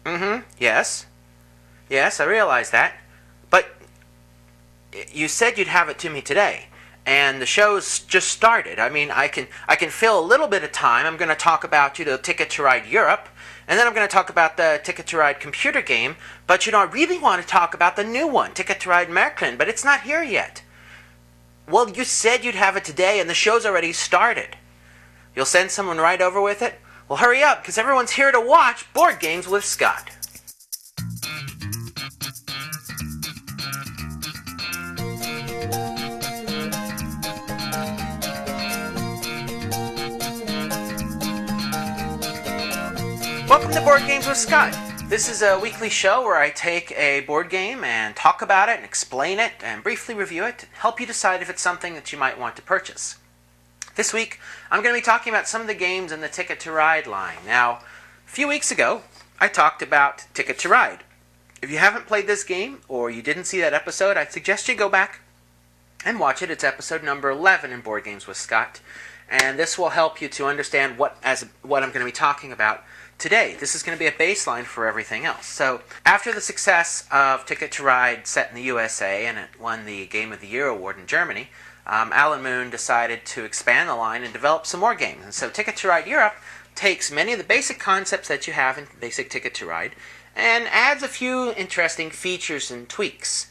Mm-hmm. Yes. Yes, I realize that. But you said you'd have it to me today, and the show's just started. I mean, I can fill a little bit of time. I'm going to talk about the Ticket to Ride Europe, and then I'm going to talk about the Ticket to Ride computer game. But I really want to talk about the new one, Ticket to Ride Marklin, but it's not here yet. Well, you said you'd have it today, and the show's already started. You'll send someone right over with it? Well, hurry up, because everyone's here to watch Board Games with Scott. Welcome to Board Games with Scott. This is a weekly show where I take a board game and talk about it and explain it and briefly review it, help you decide if it's something that you might want to purchase. This week, I'm going to be talking about some of the games in the Ticket to Ride line. Now, a few weeks ago, I talked about Ticket to Ride. If you haven't played this game or you didn't see that episode, I'd suggest you go back and watch it. It's episode number 11 in Board Games with Scott. And this will help you to understand what I'm going to be talking about today. This is going to be a baseline for everything else. So, after the success of Ticket to Ride set in the USA and it won the Game of the Year award in Germany, Alan Moon decided to expand the line and develop some more games. And so Ticket to Ride Europe takes many of the basic concepts that you have in basic Ticket to Ride and adds a few interesting features and tweaks.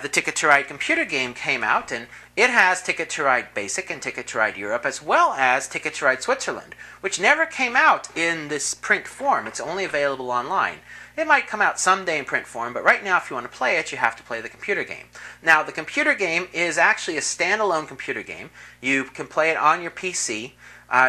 The Ticket to Ride computer game came out, and it has Ticket to Ride Basic and Ticket to Ride Europe, as well as Ticket to Ride Switzerland, which never came out in this print form. It's only available online. It might come out someday in print form, but right now, if you want to play it, you have to play the computer game. Now, the computer game is actually a standalone computer game. You can play it on your PC.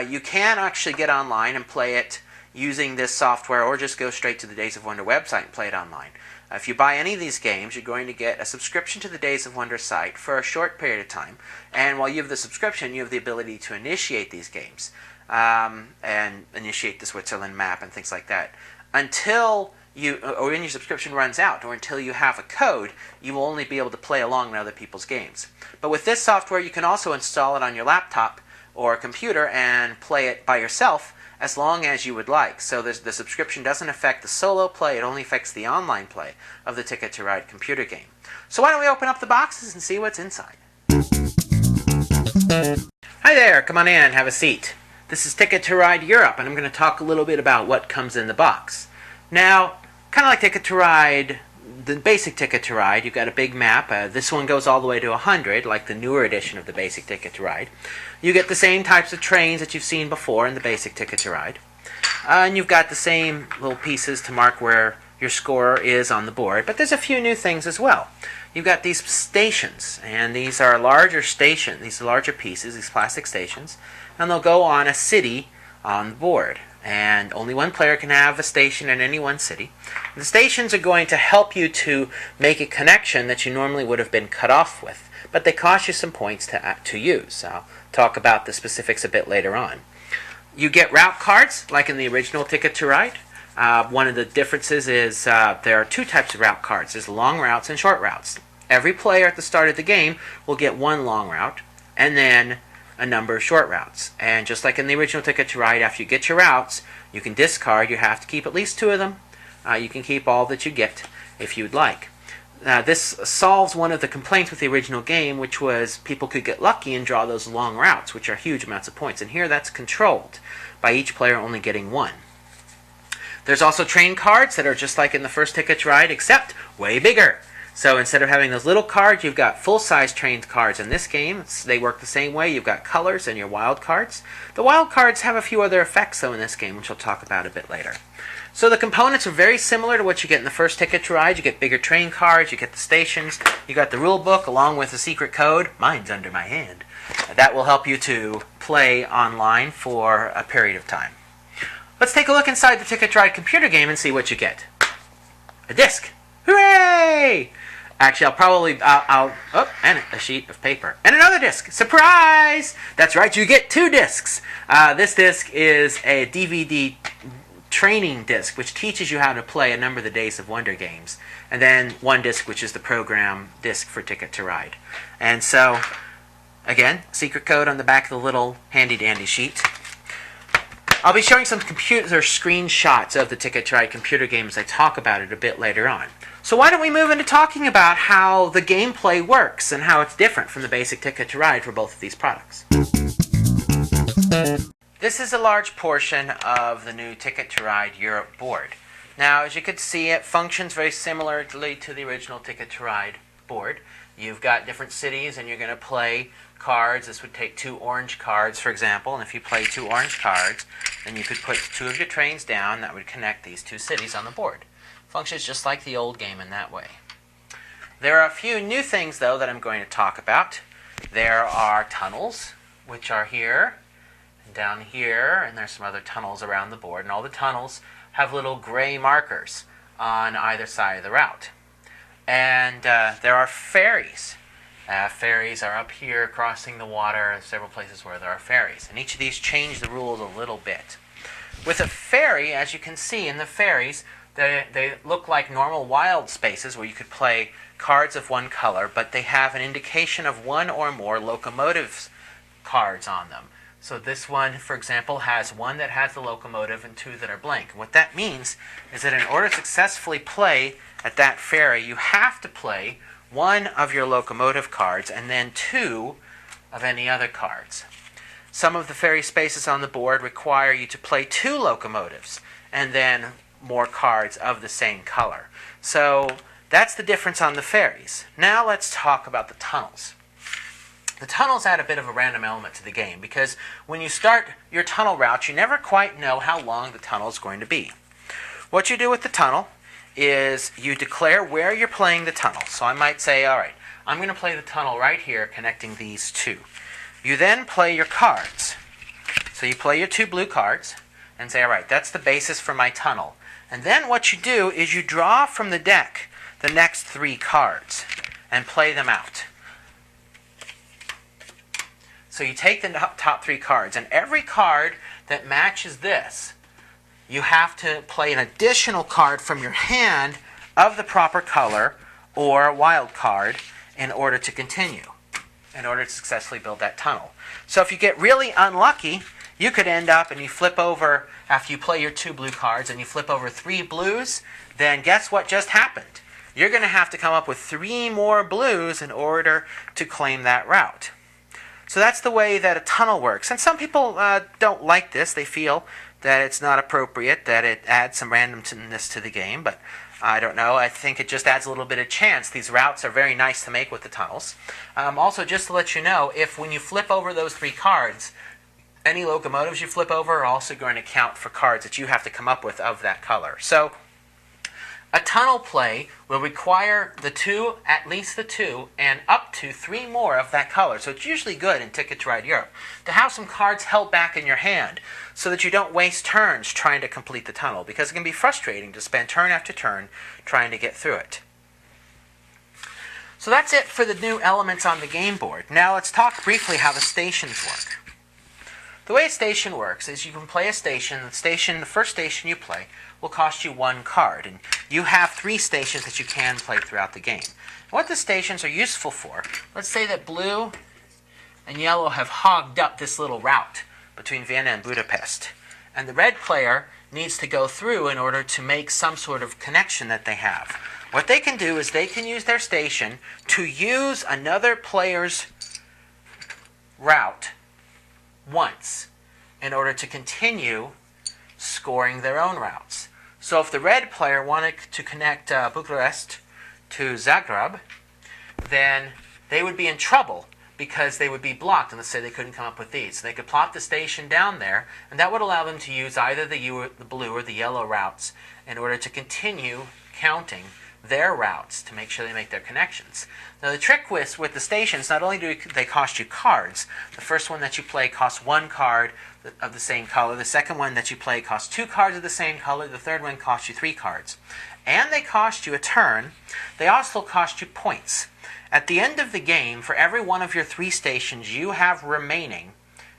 You can actually get online and play it using this software, or just go straight to the Days of Wonder website and play it online. If you buy any of these games, you're going to get a subscription to the Days of Wonder site for a short period of time. And while you have the subscription, you have the ability to initiate these games and initiate the Switzerland map and things like that. Until when your subscription runs out, or until you have a code, you will only be able to play along in other people's games. But with this software, you can also install it on your laptop or computer and play it by yourself, as long as you would like. So the subscription doesn't affect the solo play, it only affects the online play of the Ticket to Ride computer game. So why don't we open up the boxes and see what's inside? Hi there, come on in, have a seat. This is Ticket to Ride Europe, and I'm going to talk a little bit about what comes in the box. Now, kind of like Ticket to Ride, the basic Ticket to Ride, you've got a big map. This one goes all the way to 100, like the newer edition of the basic Ticket to Ride. You get the same types of trains that you've seen before in the basic Ticket to Ride. And you've got the same little pieces to mark where your score is on the board. But there's a few new things as well. You've got these stations, and these are larger pieces, these plastic stations, and they'll go on a city on the board. And only one player can have a station in any one city. The stations are going to help you to make a connection that you normally would have been cut off with, but they cost you some points to use. I'll talk about the specifics a bit later on. You get route cards, like in the original Ticket to Ride. One of the differences is there are two types of route cards. There's long routes and short routes. Every player at the start of the game will get one long route, and then a number of short routes. And just like in the original Ticket to Ride, after you get your routes, you can discard. You have to keep at least two of them. You can keep all that you get if you'd like. This solves one of the complaints with the original game, which was people could get lucky and draw those long routes, which are huge amounts of points. And here that's controlled by each player only getting one. There's also train cards that are just like in the first Ticket to Ride, except way bigger. So instead of having those little cards, you've got full-size train cards in this game. They work the same way. You've got colors and your wild cards. The wild cards have a few other effects, though, in this game, which I'll talk about a bit later. So the components are very similar to what you get in the first Ticket to Ride. You get bigger train cards, you get the stations, you got the rule book along with a secret code. Mine's under my hand. That will help you to play online for a period of time. Let's take a look inside the Ticket to Ride computer game and see what you get. A disc. Hooray! Actually, and a sheet of paper. And another disc. Surprise! That's right, you get two discs. This disc is a DVD training disc, which teaches you how to play a number of the Days of Wonder games. And then one disc, which is the program disc for Ticket to Ride. And so, again, secret code on the back of the little handy-dandy sheet. I'll be showing some computer screenshots of the Ticket to Ride computer game as I talk about it a bit later on. So why don't we move into talking about how the gameplay works and how it's different from the basic Ticket to Ride for both of these products. This is a large portion of the new Ticket to Ride Europe board. Now, as you can see, it functions very similarly to the original Ticket to Ride board. You've got different cities and you're going to play cards. This would take 2 orange cards, for example, and if you play 2 orange cards, then you could put 2 of your trains down that would connect these 2 cities on the board. Functions just like the old game in that way. There are a few new things, though, that I'm going to talk about. There are tunnels, which are here, and down here, and there's some other tunnels around the board, and all the tunnels have little gray markers on either side of the route. And there are ferries. Ferries are up here crossing the water. There's several places where there are ferries. And each of these change the rules a little bit. With a ferry, as you can see in the ferries, they look like normal wild spaces where you could play cards of one color, but they have an indication of 1 or more locomotives cards on them. So this one, for example, has 1 that has the locomotive and 2 that are blank. And what that means is that in order to successfully play at that ferry, you have to play 1 of your locomotive cards and then 2 of any other cards. Some of the ferry spaces on the board require you to play 2 locomotives and then more cards of the same color. So that's the difference on the ferries. Now let's talk about the tunnels. The tunnels add a bit of a random element to the game because when you start your tunnel route, you never quite know how long the tunnel is going to be. What you do with the tunnel is you declare where you're playing the tunnel. So I might say, all right, I'm going to play the tunnel right here connecting these 2. You then play your cards. So you play your 2 blue cards and say, all right, that's the basis for my tunnel. And then what you do is you draw from the deck the next 3 cards and play them out. So you take the top 3 cards, and every card that matches this, you have to play an additional card from your hand of the proper color or wild card in order to continue, in order to successfully build that tunnel. So if you get really unlucky, you could end up and you flip over, after you play your 2 blue cards, and you flip over 3 blues, then guess what just happened? You're going to have to come up with 3 more blues in order to claim that route. So that's the way that a tunnel works. And some people don't like this. They feel that it's not appropriate, that it adds some randomness to the game. But I don't know. I think it just adds a little bit of chance. These routes are very nice to make with the tunnels. Also, just to let you know, if when you flip over those 3 cards, any locomotives you flip over are also going to count for cards that you have to come up with of that color. So a tunnel play will require the 2, at least the 2, and up to 3 more of that color. So it's usually good in Ticket to Ride Europe to have some cards held back in your hand so that you don't waste turns trying to complete the tunnel, because it can be frustrating to spend turn after turn trying to get through it. So that's it for the new elements on the game board. Now let's talk briefly how the stations work. The way a station works is you can play a station. The first station you play will cost you 1 card, and you have 3 stations that you can play throughout the game. What the stations are useful for, let's say that blue and yellow have hogged up this little route between Vienna and Budapest, and the red player needs to go through in order to make some sort of connection that they have. What they can do is they can use their station to use another player's route once in order to continue scoring their own routes. So if the red player wanted to connect Bucharest to Zagreb, then they would be in trouble because they would be blocked, and let's say they couldn't come up with these. So they could plop the station down there, and that would allow them to use either the blue or the yellow routes in order to continue counting their routes to make sure they make their connections. Now the trick with the stations, not only do they cost you cards, the first one that you play costs 1 card of the same color, the second one that you play costs 2 cards of the same color, the third one costs you 3 cards. And they cost you a turn. They also cost you points. At the end of the game, for every one of your 3 stations you have remaining,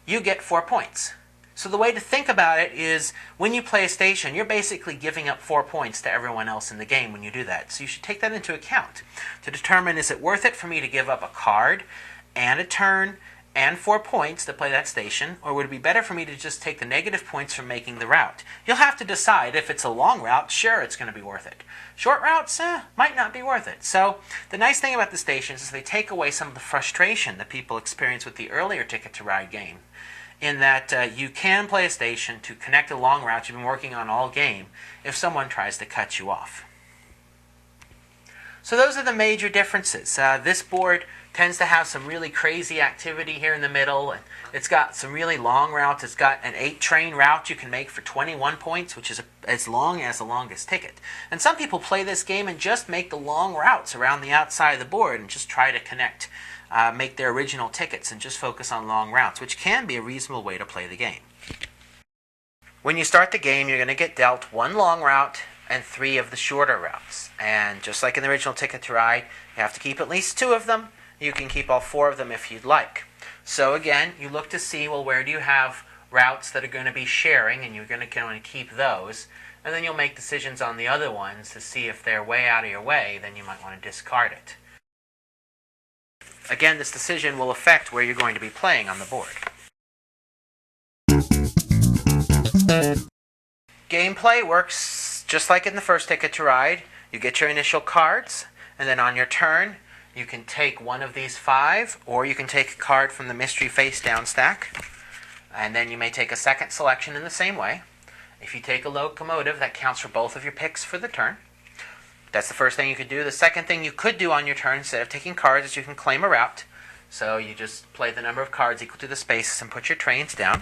you get 4 points. So the way to think about it is when you play a station, you're basically giving up 4 points to everyone else in the game when you do that. So you should take that into account to determine, is it worth it for me to give up a card and a turn and 4 points to play that station, or would it be better for me to just take the negative points from making the route? You'll have to decide. If it's a long route, sure, it's going to be worth it. Short routes, might not be worth it. So the nice thing about the stations is they take away some of the frustration that people experience with the earlier Ticket to Ride game, in that you can play a station to connect a long route you've been working on all game if someone tries to cut you off. So those are the major differences. This board tends to have some really crazy activity here in the middle. And it's got some really long routes. It's got an 8-train route you can make for 21 points, which is as long as the longest ticket. And some people play this game and just make the long routes around the outside of the board and just try to connect, make their original tickets and just focus on long routes, which can be a reasonable way to play the game. When you start the game, you're going to get dealt 1 long route and 3 of the shorter routes. And just like in the original Ticket to Ride, you have to keep at least 2 of them. You can keep all 4 of them if you'd like. So again, you look to see, well, where do you have routes that are going to be sharing, and you're going to keep those. And then you'll make decisions on the other ones to see if they're way out of your way, then you might want to discard it. Again, this decision will affect where you're going to be playing on the board. Gameplay works just like in the first Ticket to Ride. You get your initial cards, and then on your turn, you can take one of these 5, or you can take a card from the mystery face down stack, and then you may take a second selection in the same way. If you take a locomotive, that counts for both of your picks for the turn. That's the first thing you could do. The second thing you could do on your turn, instead of taking cards, is you can claim a route. So you just play the number of cards equal to the spaces and put your trains down.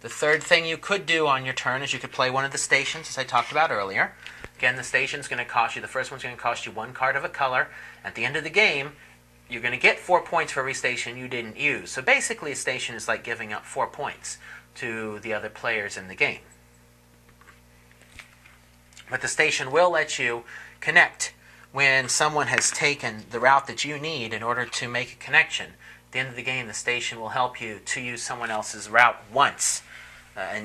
The third thing you could do on your turn is you could play one of the stations, as I talked about earlier. Again, the station's going to cost you, the first one's going to cost you 1 card of a color. At the end of the game, you're going to get 4 points for every station you didn't use. So basically, a station is like giving up 4 points to the other players in the game. But the station will let you connect when someone has taken the route that you need in order to make a connection. At the end of the game, the station will help you to use someone else's route once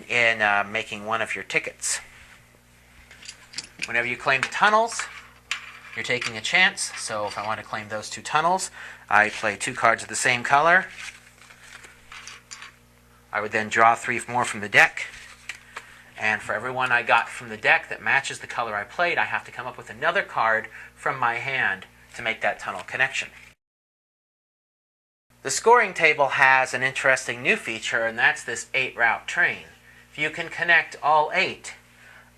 in making one of your tickets. Whenever you claim tunnels, you're taking a chance. So if I want to claim those 2 tunnels, I play 2 cards of the same color. I would then draw 3 more from the deck. And for every one I got from the deck that matches the color I played, I have to come up with another card from my hand to make that tunnel connection. The scoring table has an interesting new feature, and that's this 8-route train. If you can connect all 8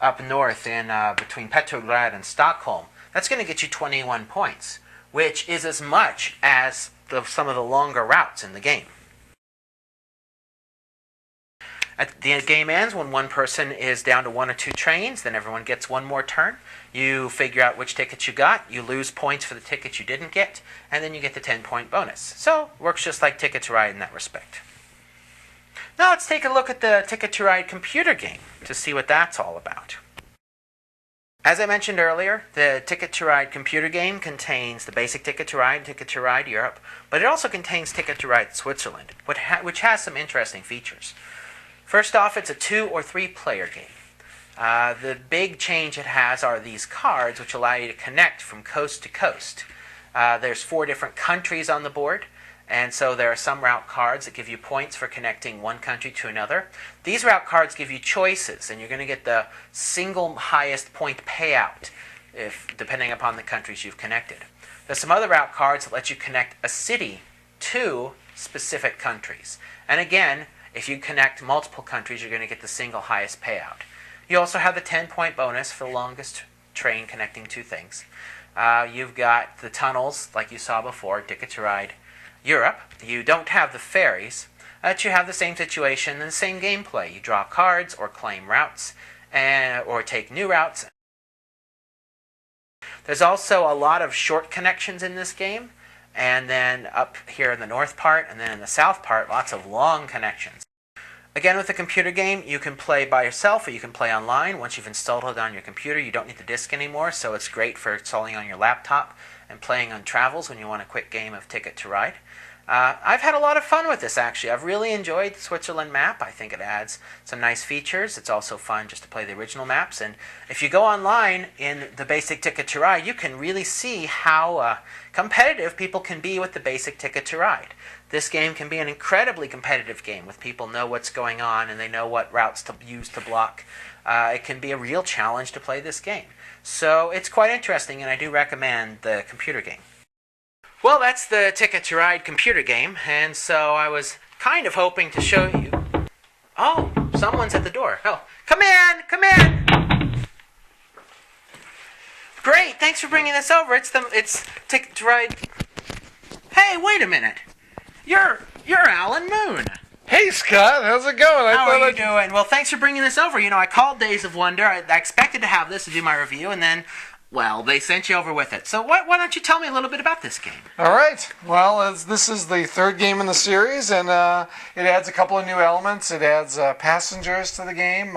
up north in between Petrograd and Stockholm, that's going to get you 21 points, which is as much as some of the longer routes in the game. At the game ends when one person is down to 1 or 2 trains, then everyone gets 1 more turn. You figure out which tickets you got, you lose points for the tickets you didn't get, and then you get the 10-point bonus. So it works just like Ticket to Ride in that respect. Now let's take a look at the Ticket to Ride computer game to see what that's all about. As I mentioned earlier, the Ticket to Ride computer game contains the basic Ticket to Ride and Ticket to Ride Europe, but it also contains Ticket to Ride Switzerland, which has some interesting features. First off, it's a 2 or 3 player game. The big change it has are these cards, which allow you to connect from coast to coast. There's 4 different countries on the board, and so there are some route cards that give you points for connecting one country to another. These route cards give you choices, and you're going to get the single highest point payout depending upon the countries you've connected. There's some other route cards that let you connect a city to specific countries. And again, if you connect multiple countries, you're going to get the single highest payout. You also have the 10-point bonus for the longest train connecting 2 things. You've got the tunnels, like you saw before, Ticket to Ride Europe. You don't have the ferries, but you have the same situation and the same gameplay. You draw cards or claim routes, or take new routes. There's also a lot of short connections in this game, and then up here in the north part, and then in the south part, lots of long connections. Again, with the computer game, you can play by yourself or you can play online. Once you've installed it on your computer, you don't need the disc anymore, so it's great for installing on your laptop and playing on travels when you want a quick game of Ticket to Ride. I've had a lot of fun with this, actually. I've really enjoyed the Switzerland map. I think it adds some nice features. It's also fun just to play the original maps. And if you go online in the basic Ticket to Ride, you can really see how competitive people can be with the basic Ticket to Ride. This game can be an incredibly competitive game with people know what's going on and they know what routes to use to block. It can be a real challenge to play this game. So it's quite interesting, and I do recommend the computer game. Well, that's the Ticket to Ride computer game, and so I was kind of hoping to show you... Oh, someone's at the door. Oh, come in! Come in! Great, thanks for bringing this over. It's Ticket to Ride... Hey, wait a minute. You're Alan Moon. Hey, Scott, how's it going? How are you doing? Well, thanks for bringing this over. You know, I called Days of Wonder. I expected to have this to do my review, and then... Well, they sent you over with it. So why don't you tell me a little bit about this game? All right. Well, this is the third game in the series, and it adds a couple of new elements. It adds passengers to the game.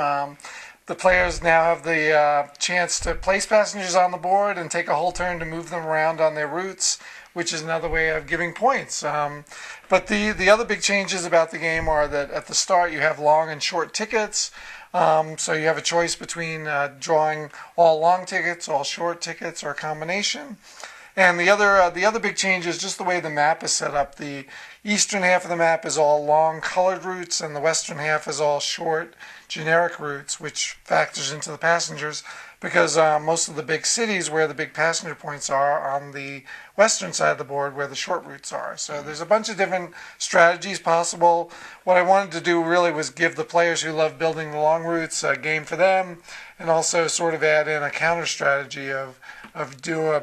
The players now have the chance to place passengers on the board and take a whole turn to move them around on their routes, which is another way of giving points. But the other big changes about the game are that at the start you have long and short tickets. So you have a choice between drawing all long tickets, all short tickets, or a combination. And the other big change is just the way the map is set up. The eastern half of the map is all long colored routes, and the western half is all short generic routes, which factors into the passengers because most of the big cities where the big passenger points are on the western side of the board where the short routes are. So there's a bunch of different strategies possible. What I wanted to do really was give the players who love building the long routes a game for them, and also sort of add in a counter strategy of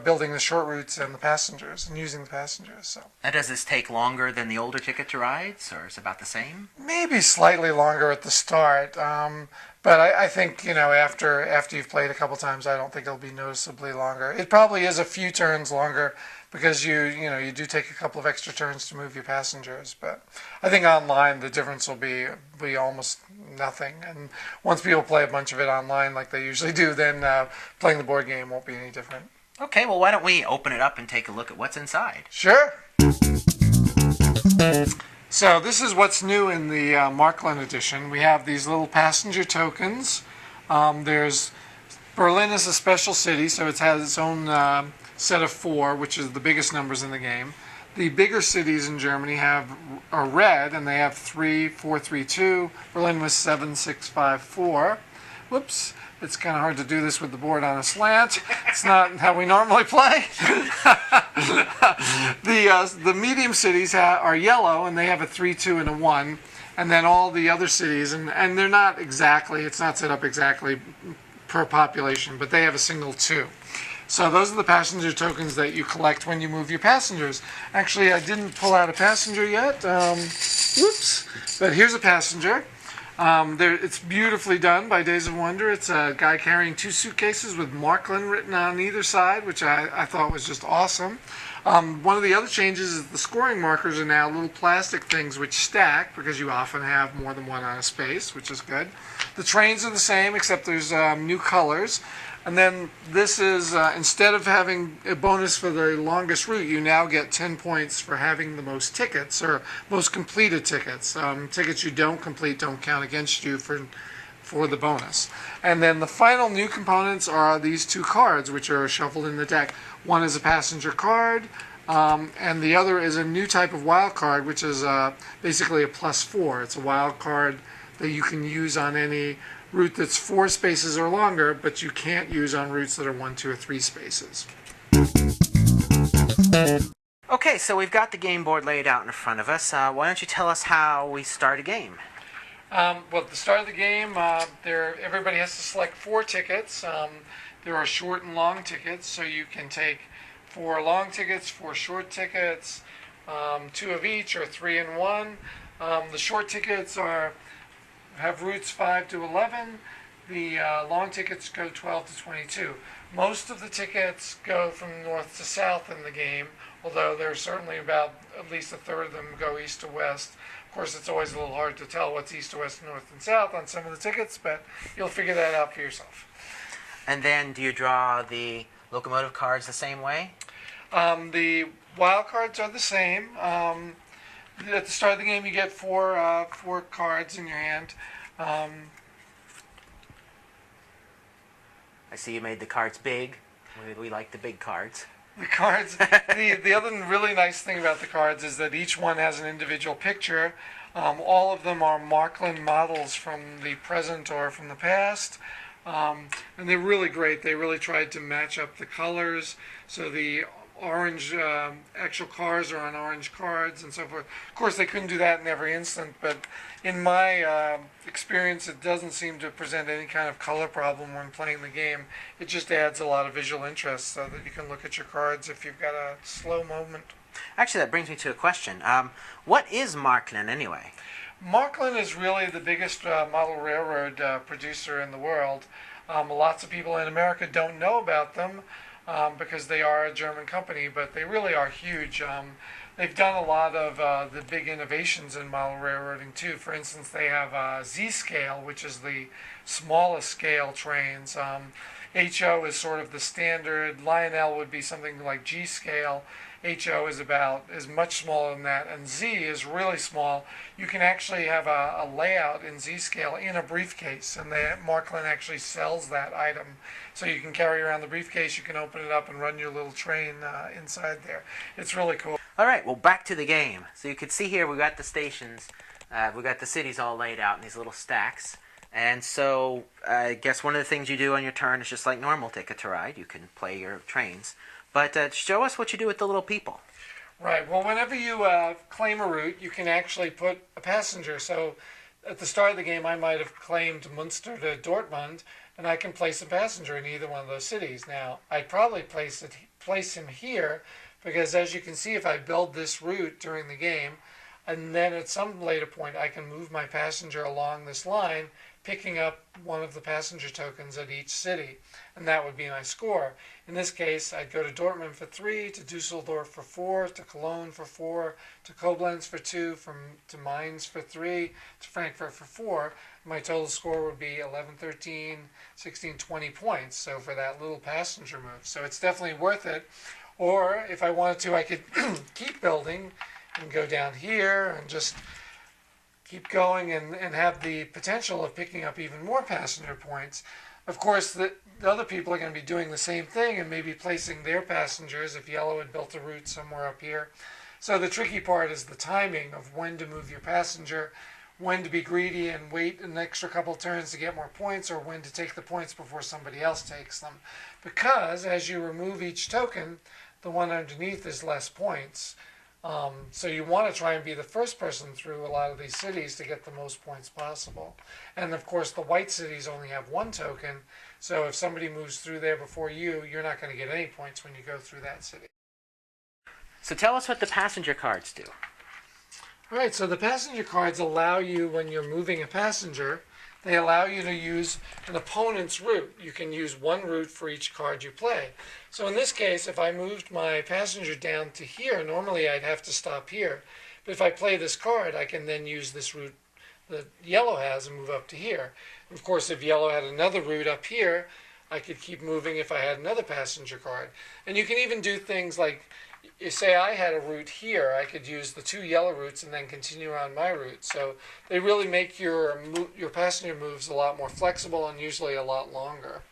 building the short routes and the passengers and using the passengers. So. Now, does this take longer than the older Ticket to Rides, or is it about the same? Maybe slightly longer at the start, but I think after you've played a couple times, I don't think it'll be noticeably longer. It probably is a few turns longer because you do take a couple of extra turns to move your passengers. But I think online the difference will be almost nothing. And once people play a bunch of it online like they usually do, then playing the board game won't be any different. Okay, well, why don't we open it up and take a look at what's inside? Sure. So this is what's new in the Marklin edition. We have these little passenger tokens. There's Berlin is a special city, so it has its own set of 4, which is the biggest numbers in the game. The bigger cities in Germany are red, and they have 3, 4, 3, 2. Berlin was 7, 6, 5, 4. Whoops. It's kind of hard to do this with the board on a slant. It's not how we normally play. The medium cities are yellow, and they have a 3, 2, and a 1. And then all the other cities, and they're not exactly, it's not set up exactly per population, but they have a single 2. So those are the passenger tokens that you collect when you move your passengers. Actually, I didn't pull out a passenger yet. Whoops. But here's a passenger. It's beautifully done by Days of Wonder. It's a guy carrying 2 suitcases with Marklin written on either side, which I thought was just awesome. One of the other changes is the scoring markers are now little plastic things which stack because you often have more than one on a space, which is good. The trains are the same except there's new colors. And then this is, instead of having a bonus for the longest route, you now get 10 points for having the most tickets, or most completed tickets. Tickets you don't complete don't count against you for the bonus. And then the final new components are these 2 cards, which are shuffled in the deck. One is a passenger card, and the other is a new type of wild card, which is basically a +4. It's a wild card that you can use on any route that's 4 spaces or longer, but you can't use on routes that are 1, 2, or 3 spaces. Okay, so we've got the game board laid out in front of us. Why don't you tell us how we start a game? Well, at the start of the game, everybody has to select 4 tickets. There are short and long tickets, so you can take 4 long tickets, 4 short tickets, 2 of each, or 3 and 1. The short tickets have routes 5 to 11. The long tickets go 12 to 22. Most of the tickets go from north to south in the game, although there's certainly about at least a third of them go east to west. Of course, it's always a little hard to tell what's east to west, north and south on some of the tickets, but you'll figure that out for yourself. And then do you draw the locomotive cards the same way? The wild cards are the same. At the start of the game, you get four cards in your hand. Um, I see you made the cards big. We like the big cards. the cards. The other really nice thing about the cards is that each one has an individual picture. All of them are Marklin models from the present or from the past. And they're really great. They really tried to match up the colors. So the orange actual cars are on orange cards and so forth. Of course, they couldn't do that in every instant, but in my experience, it doesn't seem to present any kind of color problem when playing the game. It just adds a lot of visual interest so that you can look at your cards if you've got a slow moment. Actually, that brings me to a question. What is Marklin anyway? Marklin is really the biggest model railroad producer in the world. Lots of people in America don't know about them because they are a German company, but they really are huge. They've done a lot of the big innovations in model railroading too. For instance, they have Z-scale, which is the smallest scale trains. HO is sort of the standard. Lionel would be something like G-scale. HO is much smaller than that, and Z is really small. You can actually have a layout in Z-scale in a briefcase, and Marklin actually sells that item. So you can carry around the briefcase, you can open it up and run your little train inside there. It's really cool. All right, well, back to the game. So you can see here we got the stations, we got the cities all laid out in these little stacks. And so I guess one of the things you do on your turn is just like normal Ticket to Ride. You can play your trains. But show us what you do with the little people. Right. Well, whenever you claim a route, you can actually put a passenger. So at the start of the game, I might have claimed Munster to Dortmund, and I can place a passenger in either one of those cities. Now, I'd probably place him here because, as you can see, if I build this route during the game, and then at some later point I can move my passenger along this line, picking up one of the passenger tokens at each city, and that would be my score. In this case, I'd go to Dortmund for 3, to Dusseldorf for 4, to Cologne for 4, to Koblenz for 2, to Mainz for 3, to Frankfurt for 4. My total score would be 11, 13, 16, 20 points, so for that little passenger move. So it's definitely worth it. Or if I wanted to, I could keep building and go down here and just keep going and have the potential of picking up even more passenger points. Of course, the other people are going to be doing the same thing and maybe placing their passengers if yellow had built a route somewhere up here. So the tricky part is the timing of when to move your passenger, when to be greedy and wait an extra couple turns to get more points, or when to take the points before somebody else takes them. Because as you remove each token, the one underneath is less points. So you want to try and be the first person through a lot of these cities to get the most points possible. And of course the white cities only have one token, so if somebody moves through there before you, you're not going to get any points when you go through that city. So tell us what the passenger cards do. Alright, so the passenger cards allow you, when you're moving a passenger, they allow you to use an opponent's route. You can use one route for each card you play. So in this case, if I moved my passenger down to here, normally I'd have to stop here. But if I play this card, I can then use this route that yellow has and move up to here. And of course, if yellow had another route up here, I could keep moving if I had another passenger card. And you can even do things like, you say I had a route here, I could use the 2 yellow routes and then continue on my route. So they really make your passenger moves a lot more flexible and usually a lot longer.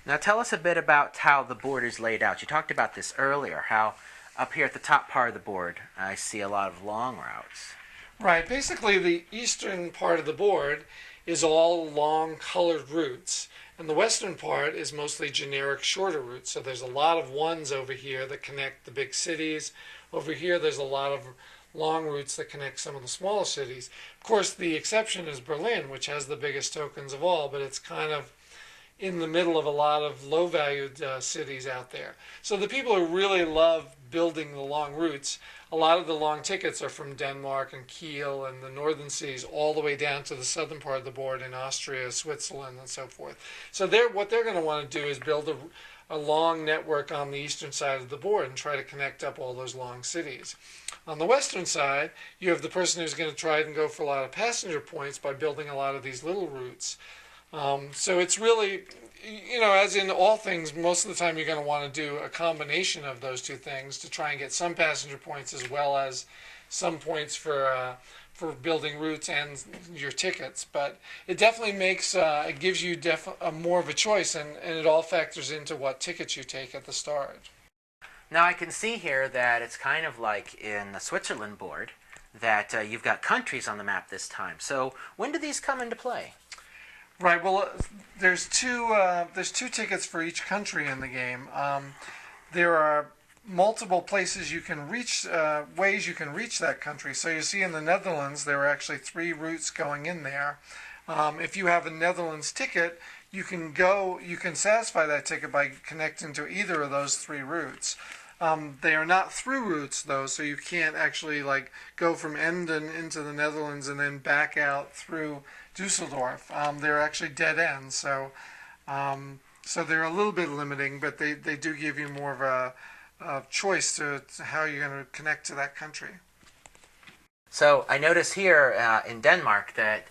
Now tell us a bit about how the board is laid out. You talked about this earlier, how up here at the top part of the board I see a lot of long routes. Right, basically the eastern part of the board is all long colored routes. And the western part is mostly generic shorter routes. So there's a lot of ones over here that connect the big cities. Over here there's a lot of long routes that connect some of the smaller cities. Of course, the exception is Berlin, which has the biggest tokens of all, but it's kind of in the middle of a lot of low-valued cities out there. So the people who really love building the long routes, a lot of the long tickets are from Denmark and Kiel and the northern cities all the way down to the southern part of the board in Austria, Switzerland, and so forth. So what they're going to want to do is build a long network on the eastern side of the board and try to connect up all those long cities. On the western side, you have the person who's going to try and go for a lot of passenger points by building a lot of these little routes. So it's really, as in all things, most of the time you're going to want to do a combination of those two things to try and get some passenger points as well as some points for building routes and your tickets. But it definitely it gives you more of a choice, and it all factors into what tickets you take at the start. Now I can see here that it's kind of like in the Switzerland board that you've got countries on the map this time. So when do these come into play? Right. Well, there's two tickets for each country in the game. There are multiple places you can reach, ways you can reach that country. So you see in the Netherlands there are actually 3 routes going in there. If you have a Netherlands ticket, you can satisfy that ticket by connecting to either of those 3 routes. They are not through routes though, so you can't actually go from Emden into the Netherlands and then back out through Dusseldorf. They're actually dead ends, so they're a little bit limiting, but they do give you more of a choice to how you're going to connect to that country. So I notice here in Denmark that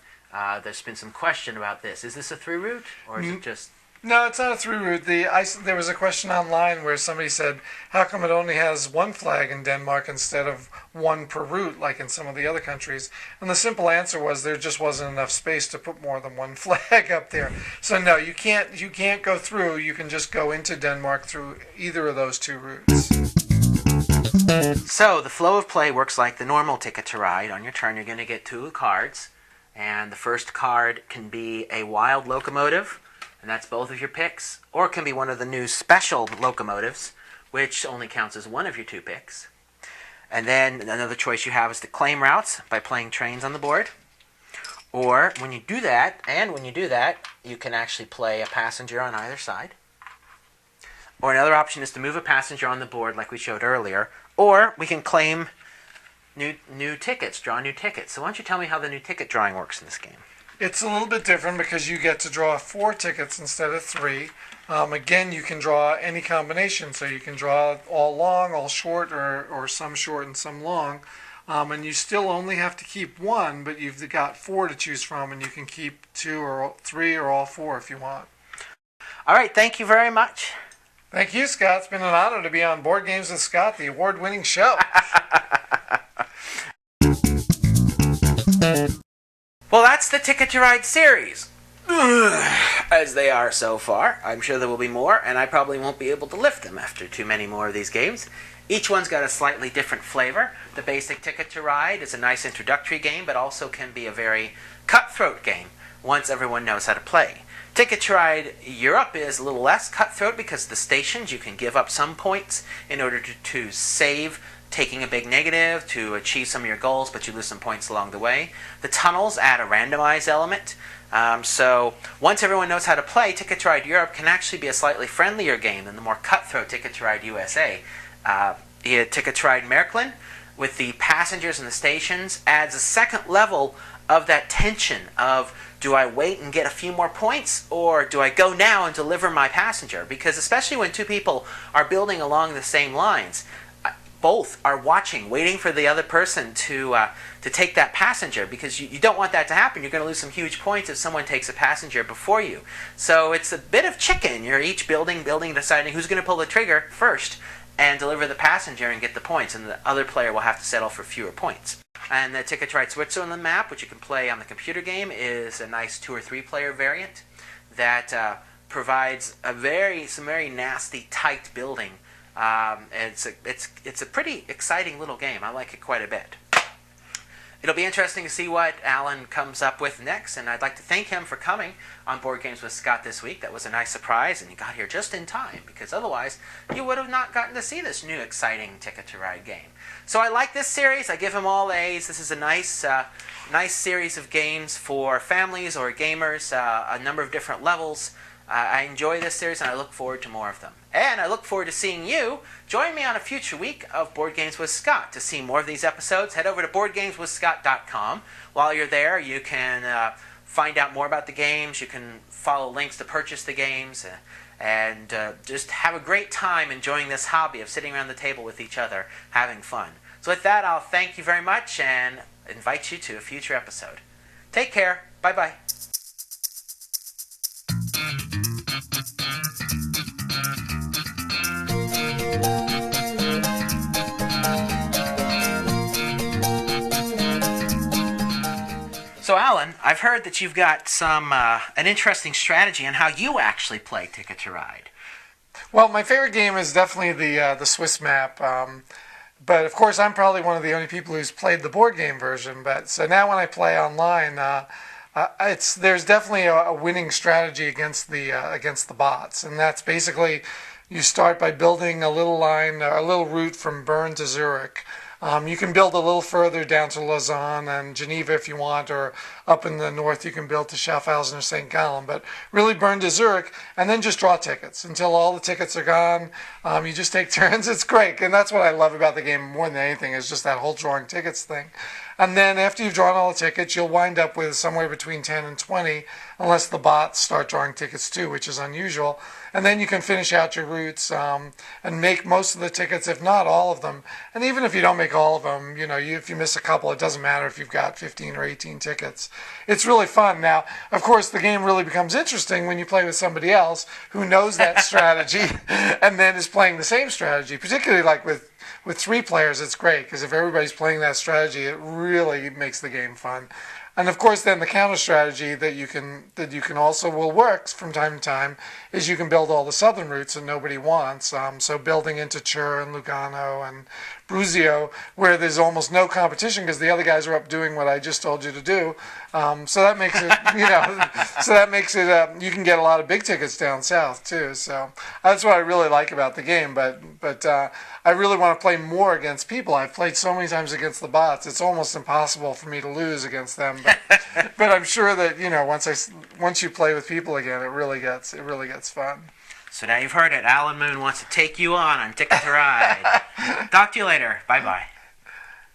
there's been some question about this. Is this a through route, or is it just... No, it's not a through route. There was a question online where somebody said, how come it only has 1 flag in Denmark instead of 1 per route like in some of the other countries? And the simple answer was there just wasn't enough space to put more than 1 flag up there. So no, you can't go through. You can just go into Denmark through either of those 2 routes. So the flow of play works like the normal Ticket to Ride. On your turn, you're going to get 2 cards, and the first card can be a wild locomotive, and that's both of your picks, or it can be one of the new special locomotives, which only counts as one of your 2 picks. And then another choice you have is to claim routes by playing trains on the board. Or when you do that, you can actually play a passenger on either side. Or another option is to move a passenger on the board like we showed earlier. Or we can claim new tickets, draw new tickets. So why don't you tell me how the new ticket drawing works in this game? It's a little bit different because you get to draw 4 tickets instead of 3. Again, you can draw any combination, so you can draw all long, all short, or some short and some long. And you still only have to keep 1, but you've got 4 to choose from, and you can keep 2 or 3 or all 4 if you want. All right, thank you very much. Thank you, Scott. It's been an honor to be on Board Games with Scott, the award-winning show. Well, that's the Ticket to Ride series. As they are so far. I'm sure there will be more, and I probably won't be able to lift them after too many more of these games. Each one's got a slightly different flavor. The basic Ticket to Ride is a nice introductory game, but also can be a very cutthroat game once everyone knows how to play. Ticket to Ride Europe is a little less cutthroat because the stations, you can give up some points in order to save taking a big negative to achieve some of your goals, but you lose some points along the way. The tunnels add a randomized element. So once everyone knows how to play, Ticket to Ride Europe can actually be a slightly friendlier game than the more cutthroat Ticket to Ride USA. Ticket to Ride Marklin, with the passengers and the stations, adds a second level of that tension of, do I wait and get a few more points, or do I go now and deliver my passenger? Because especially when 2 people are building along the same lines, both are watching, waiting for the other person to take that passenger, because you don't want that to happen. You're going to lose some huge points if someone takes a passenger before you. So it's a bit of chicken. You're each building, deciding who's going to pull the trigger first and deliver the passenger and get the points, and the other player will have to settle for fewer points. And the Ticket to Ride Switzerland map, which you can play on the computer game, is a nice 2 or 3 player variant that provides some very nasty, tight building. It's a pretty exciting little game. I like it quite a bit. It'll be interesting to see what Alan comes up with next, and I'd like to thank him for coming on Board Games with Scott this week. That was a nice surprise, and you got here just in time, because otherwise you would have not gotten to see this new exciting Ticket to Ride game. So I like this series. I give him all A's. This is a nice series of games for families or gamers, a number of different levels. I enjoy this series, and I look forward to more of them. And I look forward to seeing you. Join me on a future week of Board Games with Scott. To see more of these episodes, head over to BoardGamesWithScott.com. While you're there, you can find out more about the games. You can follow links to purchase the games, and just have a great time enjoying this hobby of sitting around the table with each other, having fun. So with that, I'll thank you very much and invite you to a future episode. Take care. Bye-bye. So, Alan, I've heard that you've got an interesting strategy on how you actually play Ticket to Ride. Well, my favorite game is definitely the Swiss map. But of course, I'm probably one of the only people who's played the board game version. But so now when I play online, there's definitely a winning strategy against the bots, and that's basically you start by building a little line, a little route from Bern to Zurich. You can build a little further down to Lausanne and Geneva if you want, or up in the north you can build to Schaffhausen or St. Gallen. But really Bern to Zurich, and then just draw tickets until all the tickets are gone. You just take turns. It's great, and that's what I love about the game more than anything is just that whole drawing tickets thing. And then after you've drawn all the tickets, you'll wind up with somewhere between 10 and 20, unless the bots start drawing tickets too, which is unusual. And then you can finish out your routes and make most of the tickets, if not all of them. And even if you don't make all of them, if you miss a couple, it doesn't matter if you've got 15 or 18 tickets. It's really fun. Now, of course, the game really becomes interesting when you play with somebody else who knows that strategy and then is playing the same strategy, particularly like with 3 players. It's great because if everybody's playing that strategy, it really makes the game fun. And of course, then the counter strategy that you can also will work from time to time is you can build all the southern routes that nobody wants. So building into Chur and Lugano and Bruzio, where there's almost no competition because the other guys are up doing what I just told you to do. So that makes it, you can get a lot of big tickets down south too. So that's what I really like about the game. But I really want to play more against people. I've played so many times against the bots; it's almost impossible for me to lose against them. But I'm sure that once you play with people again, it really gets fun. So now you've heard it. Alan Moon wants to take you on Ticket to Ride. Talk to you later. Bye-bye.